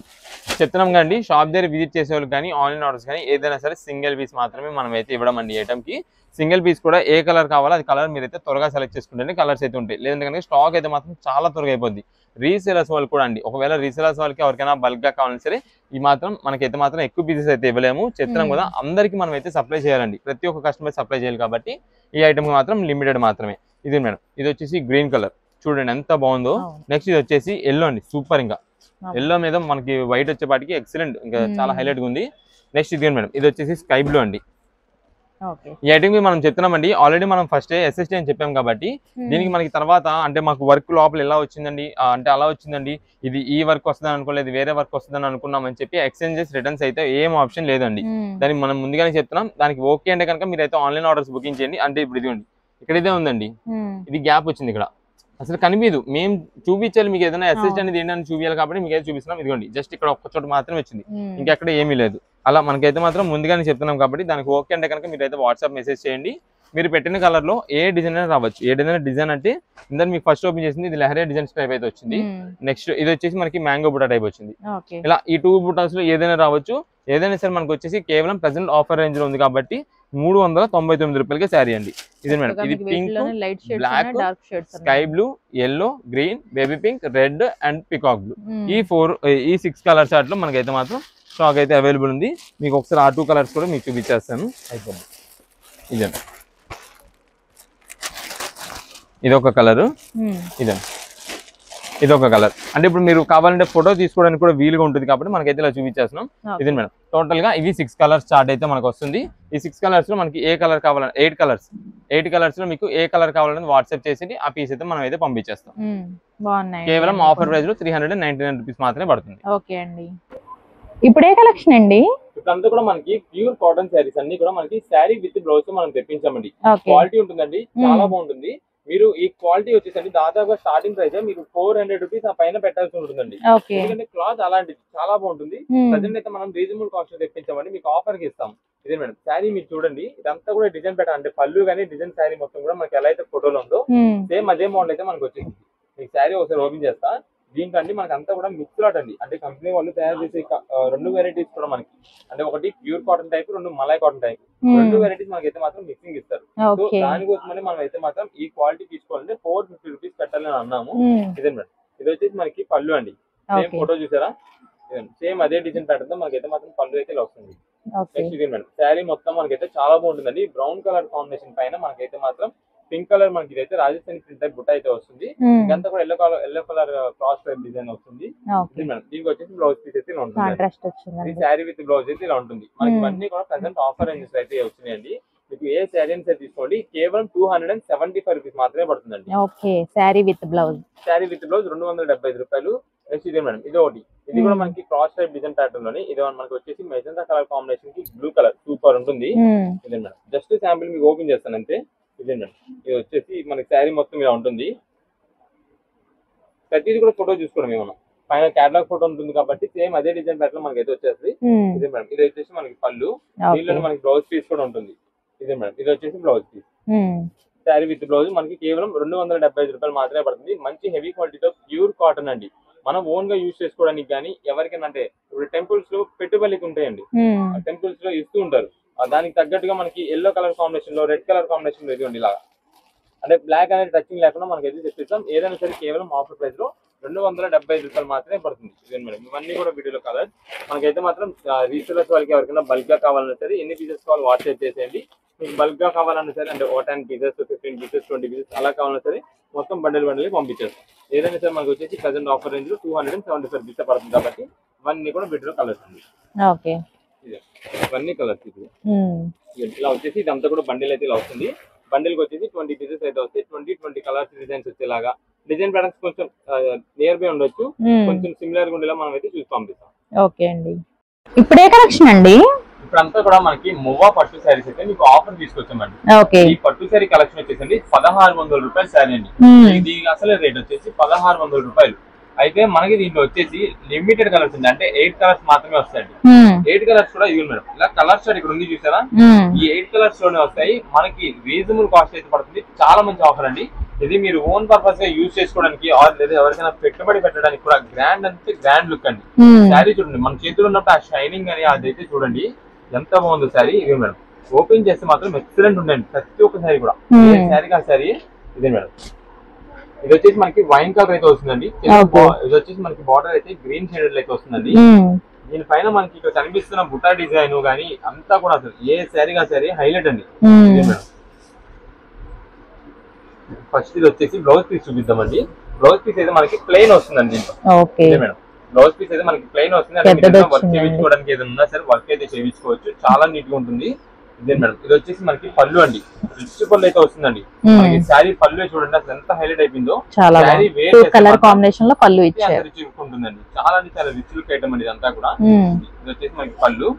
చెప్తున్నాం కండి. షాప్ దగ్గర విజిట్ చేసే వాళ్ళు కానీ ఆన్లైన్ ఆర్డర్స్ కానీ ఏదైనా సరే సింగిల్ పీస్ మాత్రమే మనం అయితే ఇవ్వడం అండి. ఐటమ్ కి సింగిల్ పీస్ కూడా ఏ కలర్ కావాలో అది కలర్ మీరైతే త్వరగా సెలెక్ట్ చేసుకుంటే కలర్స్ అయితే ఉంటాయి, లేదంటే కనుక స్టాక్ అయితే మాత్రం చాలా త్వరగా అయిపోద్ది. రీసేలర్స్ వాళ్ళు కూడా అండి, ఒకవేళ రీసేలర్స్ వాళ్ళకి ఎవరికైనా బల్క్ గా కావాలని సరే ఈ మాత్రం మనకైతే మాత్రం ఎక్కువ పీసెస్ అయితే ఇవ్వలేము. చెప్తున్నాం కదా, అందరికి మనం అయితే సప్లై చేయాలండి, ప్రతి ఒక్క కస్టమర్ సప్లై చేయాలి కాబట్టి ఈ ఐటమ్ మాత్రం లిమిటెడ్ మాత్రమే. ఇది మేడం, ఇది వచ్చేసి గ్రీన్ కలర్ చూడండి ఎంత బాగుందో. నెక్స్ట్ ఇది వచ్చేసి ఎల్లో అండి, సూపర్. ఇంకా ఎల్లో మీద మనకి వైట్ వచ్చేపాటికి ఎక్సలెంట్, ఇంకా చాలా హైలైట్ గా ఉంది. నెక్స్ట్ ఇది మేడం, ఇది వచ్చేసి స్కై బ్లూ అండి. ఈ ఐటమ్ మనం చెప్తున్నామండి, ఆల్రెడీ మనం ఫస్ట్ SST అని చెప్పాం కాబట్టి దీనికి మనకి తర్వాత అంటే మాకు వర్క్ లోపల ఎలా వచ్చిందండి అంటే అలా వచ్చిందండి, ఇది ఈ వర్క్ వస్తుందని అనుకోలేదు, వేరే వర్క్ వస్తుందని అనుకున్నామని చెప్పి ఎక్స్చేంజెస్ రిటర్న్స్ అయితే ఏం ఆప్షన్ లేదండి. దానికి మనం ముందుగానే చెప్తున్నాం, దానికి ఓకే అంటే కనుక మీరైతే ఆన్లైన్ ఆర్డర్స్ బుకింగ్ చేయండి. అంటే ఇప్పుడు ఇదిగోండి ఇక్కడ ఇదే ఉందండి, ఇది గ్యాప్ వచ్చింది ఇక్కడ అసలు కనిపించదు, మేము చూపించాలి మీకు ఏదైనా SST అనేది ఏంటని చూపించాలి కాబట్టి మీకు అయితే చూపిస్తున్నాం. ఇదిగోండి జస్ట్ ఇక్కడ ఒక్క చోట మాత్రమే వచ్చింది, ఇంకెక్కడ ఏమీ లేదు. అలా మనకైతే మాత్రం ముందుగానే చెప్తున్నాం కాబట్టి దానికి ఓకే అంటే కనుక మీరైతే వాట్సాప్ మెసేజ్ చేయండి. మీరు పెట్టిన కలర్ లో ఏ డిజైన్ అయినా రావచ్చు. ఏదైనా డిజైన్ అంటే ఇందాక మీకు ఫస్ట్ ఓపెన్ చేసింది ఇది లహరియా డిజైన్స్ టైప్ అయితే వచ్చింది. నెక్స్ట్ ఇది వచ్చేసి మనకి మ్యాంగో బుటా టైప్ వచ్చింది. ఇలా ఈ 2 బుటాస్ లో ఏదైనా రావచ్చు. ఏదైనా సరే మనకు వచ్చేసి కేవలం ప్రెసెంట్ ఆఫర్ రేంజ్ లో ఉంది కాబట్టి 399 రూపాయలకి శారీ అండి. ఇది మేడం, ఇది pink, black, sky blue, yellow, green, baby pink, red and peacock blue, ఈ 6 కలర్స్ అట్లా మనకైతే మాత్రం స్టాక్ అయితే అవైలబుల్ ఉంది. మీకు ఒకసారి ఆ 2 కలర్స్ కూడా మీకు చూపించేస్తాను. అయిపోయింది, ఇదే ఇది ఒక కలరు, ఇదే ఇది ఒక కలర్. అంటే ఇప్పుడు మీరు కావాలంటే ఫోటో తీసుకోవడానికి కూడా వీలుగా ఉంటుంది కాబట్టి మనకైతే ఇలా చూపించేస్తున్నాం. ఇది మేడం టోటల్ గా ఇవి 6 కలర్స్ చార్ట్ అయితే మనకు వస్తుంది. ఈ 6 కలర్స్ లో మనకి ఏ కలర్ కావాలంటే 8 కలర్స్ లో మీకు ఏ కలర్ కావాలని వాట్సాప్ చేసి ఆ పీస్ అయితే మనం అయితే పంపించేస్తాం. కేవలం ఆఫర్ ప్రైస్ లో 399 రూపీస్ మాత్రమే పడుతుంది. ఓకే అండి. ఇప్పుడు ఏ కలెక్షన్ అండి? ఇప్పుడంతా కూడా మనకి ప్యూర్ కాటన్ శారీస్ అన్ని కూడా మనకి శారీ విత్ బ్లౌజ్ మనం తెప్పించామండి. క్వాలిటీ ఉంటుందండి, చాలా బాగుంటుంది. మీరు ఈ క్వాలిటీ వచ్చేసండి దాదాపుగా స్టార్టింగ్ ప్రైస్ మీరు 400 రూపీస్ ఆ పైన పెట్టాల్సి ఉంటుందండి. ఎందుకంటే క్లాత్ అలాంటిది చాలా బాగుంటుంది. ప్రజెంట్ అయితే మనం రీజనబుల్ కాస్ట్ తెప్పించామండి, మీకు ఆఫర్ కి ఇస్తాం. ఇదే మేడం శారీ మీరు చూడండి, ఇదంతా కూడా డిజైన్ పెట్టాలంటే పళ్ళు కానీ డిజైన్ శారీ మొత్తం కూడా మనకి ఎలా అయితే ఫోటోలో ఉందో సేమ్ అదే మోడల్ అయితే మనకు వచ్చేసింది. మీకు శారీ ఒకసారి ఓపెన్ చేస్తా. దీంట్లో మనకి అంతా కూడా మిక్స్ లాట్ అండి. అంటే కంపెనీ వాళ్ళు తయారు చేసే 2 వెరైటీస్ కూడా మనకి, అంటే ఒకటి pure cotton type, 2 malai cotton type, 2 varieties మనకైతే మాత్రం మిక్సింగ్ ఇస్తారు. సో దానికోసమని మనం అయితే మాత్రం ఈ క్వాలిటీ తీసుకోవాలంటే 450 రూపీస్ పెట్టాలని అన్నాము. ఇదే మేడం ఇది వచ్చేసి మనకి పళ్ళు అండి. సేమ్ ఫోటో చూసారా, సేమ్ అదే డిజైన్ ప్యాటర్న్ తో మనకైతే మాత్రం పళ్ళు అయితే ఇలా వస్తుంది. నెక్స్ట్ ఇది మేడం శారీ మొత్తం మనకైతే చాలా బాగుంటుందండి. బ్రౌన్ కలర్ కాంబినేషన్ పైన మనకైతే మాత్రం పింక్ కలర్ మనకి ఇదైతే రాజస్థాన్ ప్రింట్ టైప్ బుట్ట అయితే వస్తుంది. ఇదంతా కూడా yellow colour cross type design వస్తుంది. దీనికి వచ్చేసి బ్లౌజ్ పీస్ అయితే ఇలా ఉంటుంది. ఈ శారీ విత్ బ్లౌజ్ అయితే ఇలా ఉంటుంది. మనకి ఇవన్నీ కూడా ప్రెసెంట్ ఆఫర్ రేంజెస్ అయితే వచ్చినాయండి. మీకు ఏ శారీ అని తీసుకోండి, కేవలం 275 రూపీస్ మాత్రమే పడుతుందండి. శారీ విత్ బ్లౌజ్ 275 రూపాయలు. నెక్స్ట్ ఇదే మేడం ఇది ఒకటి, ఇది కూడా మనకి క్రాస్ టైప్ డిజైన్ ప్యాటర్న్ లోని ఇది మనకి వచ్చేసి మెజంతా కలర్ కాంబినేషన్ కి బ్లూ కలర్ సూపర్ ఉంటుంది. ఇదే మేడం జస్ట్ శాంపిల్ మీకు ఓపెన్ చేస్తాను అంతే. ఇదే మేడం ఇది వచ్చేసి మనకి శారీ మొత్తం ఇలా ఉంటుంది. ప్రతిదీ కూడా ఫోటో చూసుకోవడం ఏమన్నా పైన క్యాటలాగ్ ఫోటో ఉంటుంది కాబట్టి సేమ్ అదే డిజైన్ ప్యాటర్న్ మనకి అయితే వచ్చేసి. ఇదే మేడం ఇది వచ్చేసి మనకి పళ్ళు, దీనిలో మనకి బ్లౌజ్ పీస్ కూడా ఉంటుంది. ఇదే మేడం ఇది వచ్చేసి blouse piece. Sari with blouse మనకి కేవలం 275 రూపాయలు మాత్రమే పడుతుంది. మంచి హెవీ క్వాలిటీతో ప్యూర్ కాటన్ అండి. మనం ఓన్ గా యూజ్ చేసుకోవడానికి కానీ ఎవరికైనా అంటే ఇప్పుడు టెంపుల్స్ లో పెట్టుబడికి ఉంటాయండి, టెంపుల్స్ లో ఇస్తూ ఉంటారు. దానికి తగ్గట్టుగా మనకి ఎల్లో కలర్ కాంబినేషన్ లో రెడ్ కలర్ కాంబినేషన్ లో ఇదిగోండి ఇలాగా, అంటే బ్లాక్ అనేది టచింగ్ లేకుండా మనకి అయితే తెప్పిస్తాం. ఏదైనా సరే కేవలం ఆఫర్ ప్రైస్ లో 275 రూపాయలు మాత్రమే పడుతుంది. ఇదే మేడం ఇవన్నీ కూడా వీడియోలో కలర్ మనకైతే మాత్రం రీసెలర్స్ వాళ్ళకి ఎవరికైనా బల్క్ గా కావాలన్నా సరే ఎన్ని పీసెస్ కావాలి వాట్సాప్ చేసేయండి. మీకు బల్క్ గా కావాలన్నా సరే అంటే 10 పీసెస్ 15 పీసెస్ 20 పీసెస్ అలా కావాలన్నా సరే మొత్తం బండిల్ పంపించేస్తాం. ఏదైనా సరే మనకి వచ్చేసి ప్రజెంట్ ఆఫర్ రేంజ్ లో 275 రూపీస్ పడుతుంది కాబట్టి ఇవన్నీ కూడా వీడియోలో కలర్స్ అండి. ఇవన్నీ కలర్స్ ఇలా వచ్చేసి ఇదంతా కూడా బండిల్ అయితే ఇలా వస్తుంది. బండిల్ కి వచ్చేసి 20 పీసెస్ అయితే వస్తాయి. 20 కలర్స్ డిజైన్స్ వచ్చేలాగా డిజైన్ ప్యాటర్న్స్ కొంచెం నియర్ బై ఉండొచ్చు, కొంచెం సిమిలర్ గా ఉండేలా మనం అయితే చూసి పంపిస్తాం. ఓకే అండి. ఇప్పుడు ఏ కలెక్షన్ అండి? ఇప్పుడంతా కూడా మనకి మువ్వా పట్టు శారీస్ అయితే మీకు ఆఫర్ తీసుకొచ్చామండి. ఈ పట్టు శారీ కలెక్షన్ వచ్చేసి 1600 రూపాయలు శారీ అండి. ఇది అసలు రేట్ వచ్చేసి 1600 రూపాయలు. అయితే మనకి దీంట్లో వచ్చేసి లిమిటెడ్ కలర్స్ ఉంది, అంటే 8 కలర్స్ మాత్రమే వస్తాయండి. 8 కలర్స్ కూడా ఇవి మేడం ఇలా కలర్స్ ఇక్కడ ఉంది చూసారా, ఈ 8 కలర్స్ లోనే వస్తాయి. మనకి రీజనబుల్ కాస్ట్ అయితే పడుతుంది. చాలా మంచి ఆఫర్ అండి. ఇది మీరు ఓన్ పర్పస్ గా యూజ్ చేసుకోవడానికి లేదా ఎవరికైనా పెట్టుబడి పెట్టడానికి కూడా గ్రాండ్ అంటే గ్రాండ్ లుక్ అండి. శారీ చూడండి మన చేతిలో ఉన్నప్పుడు ఆ షైనింగ్ అని అదైతే చూడండి ఎంత బాగుందో శారీ. ఇదే మేడం ఓపెన్ చేస్తే మాత్రం ఎక్సలెంట్ ఉండండి ప్రతి ఒక్క శారీ కూడా. శారీ కా శారీ ఇదే మేడం. ఇది వచ్చేసి మనకి వైన్ కలర్ అయితే వస్తుందండి. ఇది వచ్చేసి మనకి బార్డర్ అయితే గ్రీన్ షేడెడ్ అయితే వస్తుందండి. దీనిపైన మనకి ఇక్కడ కనిపిస్తున్న బుటా డిజైన్ కానీ అంతా కూడా అసలు ఏ శారీ కా శారీ హైలైట్ అండి. ఇదే మేడం ఫస్ట్ ఇది వచ్చేసి బ్లౌజ్ పీస్ చూపిద్దామండి. బ్లౌజ్ పీస్ అయితే మనకి ప్లెయిన్ వస్తుందండి దీంట్లో. ఇదే మేడం బ్లౌజ్ పీస్ అయితే మనకి ప్లెయిన్ వస్తుంది. వర్క్ చేయించుకోవడానికి ఏదైనా ఉన్నా సరే వర్క్ అయితే చేయించుకోవచ్చు, చాలా నీట్ గా ఉంటుంది. ఇదే మేడం ఇది వచ్చేసి మనకి పళ్ళు అండి, రిచ్ పళ్ళు అయితే వస్తుందండి. మనకి శారీ పళ్ళు చూడండి అసలు ఎంత హైలైట్ అయిపోయిందో. శారీ వేరే కలర్ కాంబినేషన్ లో పళ్ళు ఇచ్చారు, రిచ్ ఉంటుందండి. చాలా అంటే చాలా రిచ్ లుక్ ఐటమ్ అండి ఇదంతా కూడా. ఇది వచ్చేసి మనకి పళ్ళు.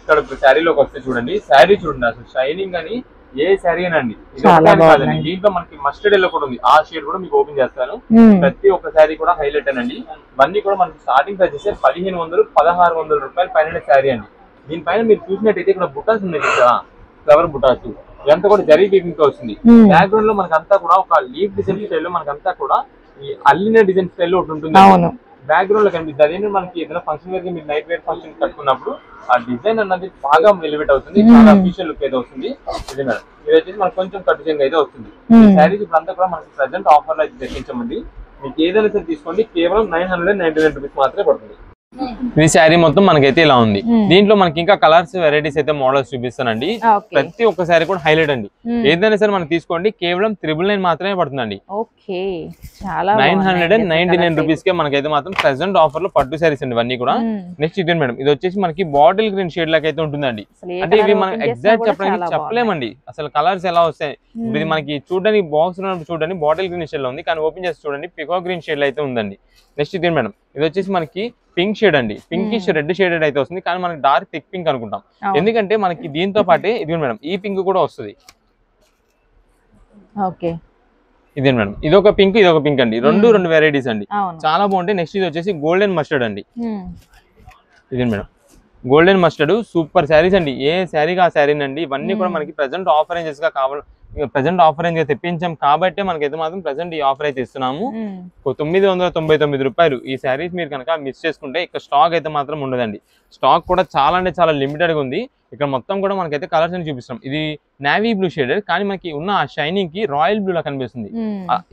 ఇక్కడ శారీలోకి వస్తే చూడండి, శారీ చూడండి అసలు షైనింగ్ అని ఏ శారీ అనండి. కాదండి దీంట్లో మనకి మస్టర్డ్ ఎల్లో కూడా ఉంది, ఆ షేడ్ కూడా మీకు ఓపెన్ చేస్తాను. ప్రతి ఒక్క శారీ కూడా హైలైట్ అనండి. ఇవన్నీ కూడా మనకి స్టార్టింగ్ ప్రైస్ చేస్తే 1500 1600 రూపాయలు పైన శారీ అండి. దీనిపైన మీరు చూసినట్టయితే ఇక్కడ బుటాస్ ఉన్నాయి కదా, ఫ్లవర్ బుటాస్, ఇదంతా కూడా జరీ వీవింగ్ తో వస్తుంది. బ్యాక్గ్రౌండ్ లో మనకంతా కూడా ఒక లీఫ్ డిజైన్ స్టైల్ లో మనకంతా కూడా ఈ అల్లిన డిజైన్ స్టైల్ లో ఒకటి ఉంటుంది బ్యాక్గ్రౌండ్ లో కనిపిస్తుంది. అదే మనకి ఏదైనా ఫంక్షన్ వేర్ మీరు నైట్ వేర్ ఫంక్షన్ కట్టుకున్నప్పుడు ఆ డిజైన్ అన్నది బాగా ఎలివేట్ అవుతుంది, చాలా అఫీషియల్ లుక్ అయితే వస్తుంది. ఇది మేడం ఇది వచ్చేసి మనకి కొంచెం కట్టుచింగ్ అయితే వస్తుంది. ఈ శారీస్ ఇప్పుడు అంతా కూడా మనకి ప్రెసెంట్ ఆఫర్ లో అయితే తెప్పించమండి. మీకు ఏదైనా సరే తీసుకోండి, కేవలం 999 రూపీస్ మాత్రమే పడుతుంది. ఇది శారీ మొత్తం మనకైతే ఇలా ఉంది. దీంట్లో మనకి ఇంకా కలర్స్ వెరైటీస్ అయితే మోడల్స్ చూపిస్తానండి. ప్రతి ఒక్క శారీ కూడా హైలైట్ అండి. ఏదైనా సరే మనం తీసుకోండి, కేవలం 999 మాత్రమే పడుతుందండి. 999 రూపీస్ కే మనకైతే మాత్రం ప్రెసెంట్ ఆఫర్ లో పట్టు శారీస్ అండి ఇవన్నీ కూడా. నెక్స్ట్ ఇది మేడం, ఇది వచ్చేసి మనకి బాటిల్ గ్రీన్ షేడ్ లాగా అయితే ఉంటుందండి. అంటే ఇవి మనం ఎగ్జాక్ట్ చెప్పలేమండి అసలు కలర్స్ ఎలా వస్తాయి. ఇది మనకి చూడడానికి బాక్స్ చూడండి బాటిల్ గ్రీన్ షేడ్ లో ఉంది, కానీ ఓపెన్ చేసి చూడండి పికాక్ గ్రీన్ షేడ్ లో అయితే ఉందండి. నెక్స్ట్ ఇది మేడం, ఇది వచ్చేసి మనకి పింక్ షేడ్ అండి, పింకిష్ రెడ్ షేడెడ్ అయితే వస్తుంది, కానీ మనకి డార్క్ థిక్ పింక్ అనుకుంటాం. ఎందుకంటే మనకి దీంతో పాటే ఇది మేడం ఈ పింక్ కూడా వస్తుంది. ఇదే మేడం, ఇది ఒక పింక్ ఇది ఒక పింక్ అండి, రెండు వెరైటీస్ అండి, చాలా బాగుంటాయి. నెక్స్ట్ ఇది వచ్చేసి గోల్డెన్ మస్టర్డ్ అండి. ఇదే madam golden mustard super saris అండి, ఏ శారీగా ఆ శారీ అండి. ఇవన్నీ కూడా మనకి ప్రెసెంట్ ఆఫర్ రేంజెస్ గా కావాలి, ప్రెసెంట్ ఆఫర్ రేంజ్ తెప్పించాం కాబట్టి మనకైతే మాత్రం ప్రెసెంట్ ఈ ఆఫర్ అయితే ఇస్తున్నాము. 999 రూపాయలు. ఈ శారీస్ మీరు కనుక మిస్ చేసుకుంటే ఇక్కడ స్టాక్ అయితే మాత్రం ఉండదండి. స్టాక్ కూడా చాలా అంటే చాలా లిమిటెడ్ గా ఉంది. ఇక్కడ మొత్తం కూడా మనకైతే కలర్స్ అని చూపిస్తాం. ఇది నేవీ బ్లూ షేడెడ్, కానీ మనకి ఉన్న ఆ షైనింగ్ కి రాయల్ బ్లూ లా కనిపిస్తుంది.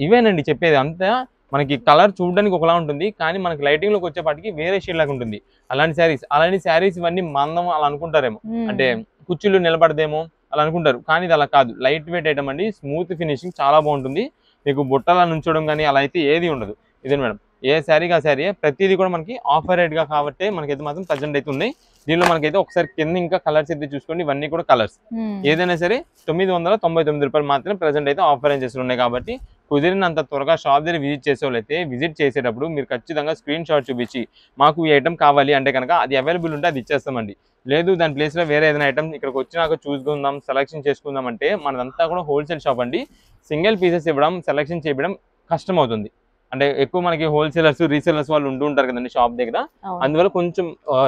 ఇవేనండి చెప్పేది, అంతా మనకి కలర్ చూడడానికి ఒకలా ఉంటుంది, కానీ మనకి లైటింగ్ లోకి వచ్చేపాటికి వేరే షేడ్ లాగా ఉంటుంది. అలాంటి శారీస్ ఇవన్నీ మందం అలా అనుకుంటారేమో, అంటే కుర్చీలు నిలబడదేమో అలా అనుకుంటారు, కానీ ఇది అలా కాదు. లైట్ వెయిట్ ఐటమ్ అండి, స్మూత్ ఫినిషింగ్ చాలా బాగుంటుంది. మీకు బుట్టలా నుంచోడం కానీ అలా అయితే ఏది ఉండదు. ఇదే మేడం, ఏ శారీగా శారీ ప్రతిదీ కూడా మనకి ఆఫర్ రేట్ గా కాబట్టి మనకైతే మాత్రం ప్రజెంట్ అయితే ఉన్నాయి. దీనిలో మనకైతే ఒకసారి కింద ఇంకా కలర్స్ అయితే చూసుకోండి, ఇవన్నీ కూడా కలర్స్. ఏదైనా సరే 999 రూపాయలు మాత్రమే ప్రజెంట్ అయితే ఆఫర్ రేంజెస్ ఉన్నాయి. కాబట్టి కుదిరినంత త్వరగా షాప్ దగ్గర విజిట్ చేసే వాళ్ళైతే విజిట్ చేసేటప్పుడు మీరు ఖచ్చితంగా స్క్రీన్ షాట్ చూపించి మాకు ఈ ఐటమ్ కావాలి అంటే కనుక అది అవైలబుల్ ఉంటే అది ఇచ్చేస్తామండి. లేదు దాని ప్లేస్ లో వేరే ఏదైనా ఐటమ్ ఇక్కడికి వచ్చినాక చూసుకుందాం సెలెక్షన్ చేసుకుందాం అంటే మనదంతా కూడా హోల్సేల్ షాప్ అండి. సింగిల్ పీసెస్ ఇవ్వడం సెలెక్షన్ చేయడం కష్టం అవుతుంది. అంటే ఎక్కువ మనకి హోల్సేలర్స్ రీసేలర్స్ వాళ్ళు ఉంటూ ఉంటారు కదండి షాప్ దగ్గర, అందువల్ల కొంచెం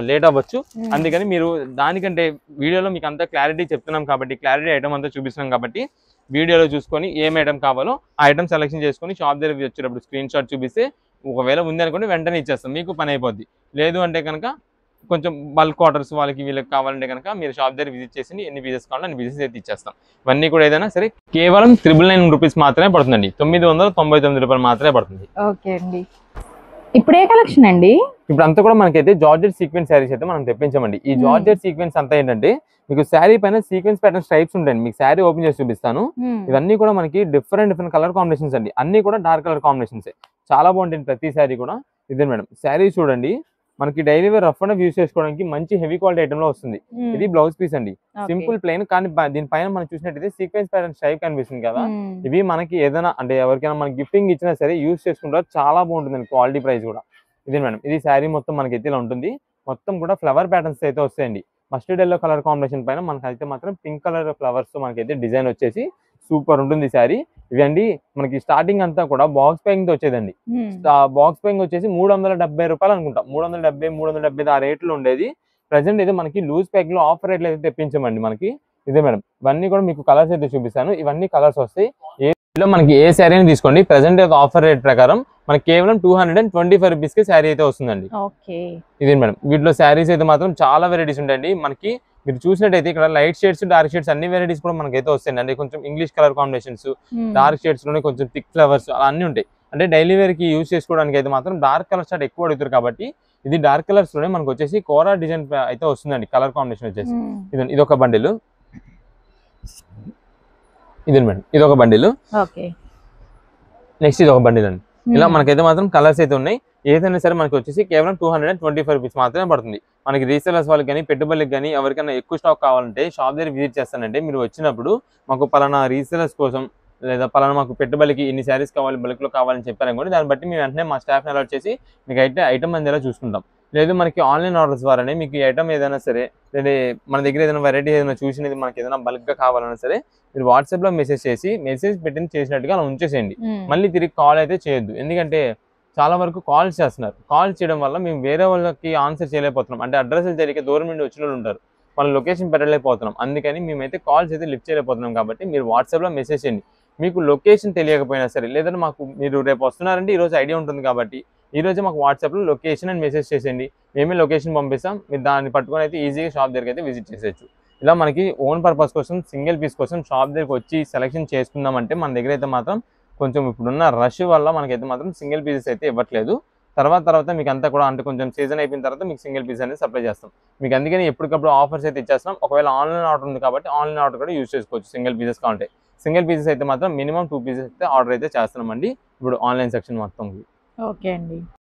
లేట్ అవ్వచ్చు. అందుకని మీరు దానికంటే వీడియోలో మీకు అంతా క్లారిటీ చెప్తున్నాం కాబట్టి, క్లారిటీ ఐటమ్ అంతా చూపిస్తున్నాం కాబట్టి వీడియోలో చూసుకొని ఏం ఐటమ్ కావాలో ఆ ఐటమ్ సెలెక్షన్ చేసుకొని షాప్ దగ్గర వచ్చేటప్పుడు స్క్రీన్ షాట్ చూపిస్తే ఒకవేళ ఉంది అనుకోండి వెంటనే ఇచ్చేస్తాం, మీకు పని అయిపోద్ది. లేదు అంటే కనుక కొంచెం బల్క్ ఆర్డర్స్ వాళ్ళకి వీళ్ళకి కావాలంటే కనుక మీరు షాప్ దగ్గర విజిట్ చేసి ఎన్ని పీసెస్ కావాలో అన్ని పీసెస్ అయితే ఇచ్చేస్తాం. ఇవన్నీ కూడా ఏదైనా సరే కేవలం 999 రూపీస్ మాత్రమే పడుతుందండి, 999 రూపాయలు మాత్రమే పడుతుంది. ఓకే అండి, ఇప్పుడు ఏ కలెక్షన్ అండి? ఇప్పుడు అంతా కూడా మనకైతే జార్జెట్ సీక్వెన్స్ శారీస్ అయితే మనం తెప్పించామండి. ఈ జార్జెట్ సీక్వెన్స్ అంతా ఏంటంటే మీకు శారీ పైన సీక్వెన్స్ ప్యాటర్న్ స్ట్రైప్స్ ఉంటాయండి. మీకు శారీ ఓపెన్ చేసి చూపిస్తాను. ఇవన్నీ కూడా మనకి డిఫరెంట్ కలర్ కాంబినేషన్స్ అండి, అన్ని కూడా డార్క్ కలర్ కాంబినేషన్స్ చాలా బాగుంటాయి ప్రతి శారీ కూడా. ఇదే మేడం శారీ చూడండి, మనకి daily wear rough and use చేసుకోవడానికి మంచి హెవీ క్వాలిటీ ఐటమ్ లో వస్తుంది. ఇది బ్లౌజ్ పీస్ అండి, సింపుల్ ప్లెయిన్, కానీ దీనిపైన మనం చూసినట్టయితే సీక్వెన్స్ ప్యాటర్న్ స్ట్రైప్ కనిపిస్తుంది కదా. ఇవి మనకి ఏదైనా అంటే ఎవరికైనా మనకి గిఫ్టింగ్ ఇచ్చినా సరే యూస్ చేసుకుంటారు, చాలా బాగుంటుంది క్వాలిటీ ప్రైస్ కూడా. ఇదే మేడం, ఇది శారీ మొత్తం మనకైతే ఇలా ఉంటుంది. మొత్తం కూడా ఫ్లవర్ ప్యాటర్న్స్ అయితే వస్తాయండి. మస్టర్డ్ ఎల్లో కలర్ కాంబినేషన్ పైన మనకైతే మాత్రం పింక్ కలర్ ఫ్లవర్స్ తో మనకైతే డిజైన్ వచ్చేసి సూపర్ ఉంటుంది శారీ. ఇవండి మనకి స్టార్టింగ్ అంతా కూడా బాక్స్ ప్యాకింగ్ తో వచ్చేదండి. బాక్స్ ప్యాకింగ్ వచ్చేసి 370 రూపాయలు అనుకుంటా, 370, 375 ఆ రేట్లో ఉండేది. ప్రెసెంట్ అయితే మనకి లూజ్ ప్యాక్ లో ఆఫర్ రేట్లు అయితే తెప్పించామండి మనకి. ఇదే మేడం, ఇవన్నీ కూడా మీకు కలర్స్ అయితే చూపిస్తాను. ఇవన్నీ కలర్స్ వస్తాయి. మనకి ఏ శారీ అని తీసుకోండి, ప్రెసెంట్ అయితే ఆఫర్ రేట్ ప్రకారం మనకి కేవలం 225 రూపీస్ కి శారీ అయితే వస్తుందండి. ఇదే మేడం, వీటిలో శారీస్ అయితే మాత్రం చాలా వెరైటీస్ ఉంటాయండి. మనకి మీరు చూసినట్టయితే ఇక్కడ లైట్ షేడ్స్ డార్క్ షేడ్స్ అన్ని వెరైటీస్ కూడా మనకైతే వస్తాయండి. అంటే కొంచెం English colour combinations, dark shades లోనే కొంచెం థిక్ ఫ్లవర్స్ అలా అన్ని ఉంటాయి. అంటే డైలీ వేర్ కి యూజ్ చేసుకోవడానికి అయితే మాత్రం డార్క్ కలర్ షార్ట్ ఎక్కువ అడుగుతారు కాబట్టి ఇది డార్క్ కలర్స్ లోనే మనకు వచ్చేసి కోరా డిజైన్ అయితే వస్తుందండి. కలర్ కాంబినేషన్ వచ్చేసి ఇది ఒక బండిల్, ఇది మేడం ఇది ఒక బండిల్, నెక్స్ట్ ఇది ఒక బండిల్ అండి. ఇలా మనకైతే మాత్రం కలర్స్ అయితే ఉన్నాయి. ఏదైనా సరే మనకి వచ్చేసి కేవలం 225 రూపీస్ మాత్రమే పడుతుంది. మనకి రీసేలర్స్ వాళ్ళకి కానీ పెట్టుబడులకు కానీ ఎవరికైనా ఎక్కువ స్టాక్ కావాలంటే షాప్ దగ్గర విజిట్ చేస్తానంటే మీరు వచ్చినప్పుడు మాకు పలానా రీసేలర్స్ కోసం లేదా పలానా మాకు పెట్టుబడికి ఇన్ని శారీస్ కావాలి బల్క్ లో కావాలని చెప్పారనుకోండి, దాన్ని బట్టి మేము వెంటనే మా స్టాఫ్ని అలర్ట్ చేసి మీకు అయితే ఐటమ్ అందేలా చూసుకుంటాం. లేదు మనకి ఆన్లైన్ ఆర్డర్స్ ద్వారానే మీకు ఈ ఐటమ్ ఏదైనా సరే లేదా మన దగ్గర ఏదైనా వెరైటీ ఏదైనా చూసినది మనకి ఏదైనా బల్క్ గా కావాలన్నా సరే మీరు వాట్సాప్ లో మెసేజ్ చేసి మెసేజ్ పెట్టిన చేసినట్టుగా అలా ఉంచేసేయండి. మళ్ళీ తిరిగి కాల్ అయితే చేయొద్దు, ఎందుకంటే చాలా వరకు కాల్స్ చేస్తున్నారు. కాల్ చేయడం వల్ల మేము వేరే వాళ్ళకి ఆన్సర్ చేయలేకపోతున్నాం. అంటే అడ్రస్లు తెలియక దూరం నుండి వచ్చిన వాళ్ళు ఉంటారు, వాళ్ళ లొకేషన్ పెట్టలేకపోతున్నాం. అందుకని మేమైతే కాల్స్ అయితే లిఫ్ట్ చేయలేకపోతున్నాం. కాబట్టి మీరు వాట్సాప్లో మెసేజ్ చేయండి. మీకు లొకేషన్ తెలియకపోయినా సరే, లేదంటే మాకు మీరు రేపు వస్తున్నారంటే ఈరోజు ఐడియా ఉంటుంది కాబట్టి ఈరోజు మాకు వాట్సాప్లో లొకేషన్ అండ్ మెసేజ్ చేసేయండి, మేమే లొకేషన్ పంపిస్తాం. మీరు దాన్ని పట్టుకొని అయితే ఈజీగా షాప్ దగ్గరికి అయితే విజిట్ చేసేయచ్చు. ఇలా మనకి ఓన్ పర్పస్ కోసం సింగిల్ పీస్ కోసం షాప్ దగ్గరికి వచ్చి సెలెక్షన్ చేసుకుందామంటే మన దగ్గర అయితే మాత్రం కొంచెం ఇప్పుడున్న రష్ వల్ల మనకైతే మాత్రం సింగిల్ పీసెస్ అయితే ఇవ్వట్లేదు. తర్వాత మీకు అంతా కూడా అంటే కొంచెం సీజన్ అయిపోయిన తర్వాత మీకు సింగిల్ పీస్ అనేది సప్లై చేస్తాం. మీకు అందుకని ఎప్పటికప్పుడు ఆఫర్స్ అయితే ఇచ్చేస్తాం. ఒకవేళ ఆన్లైన్ ఆర్డర్ ఉంది కాబట్టి ఆన్లైన్ ఆర్డర్ కూడా యూజ్ చేసుకోవచ్చు. సింగిల్ పీసెస్ కావాలంటే సింగిల్ పీసెస్ అయితే మాత్రం మినిమం 2 పీసెస్ అయితే ఆర్డర్ అయితే చేస్తున్నామండి ఇప్పుడు ఆన్లైన్ సెక్షన్ మొత్తం. ఓకే అండి.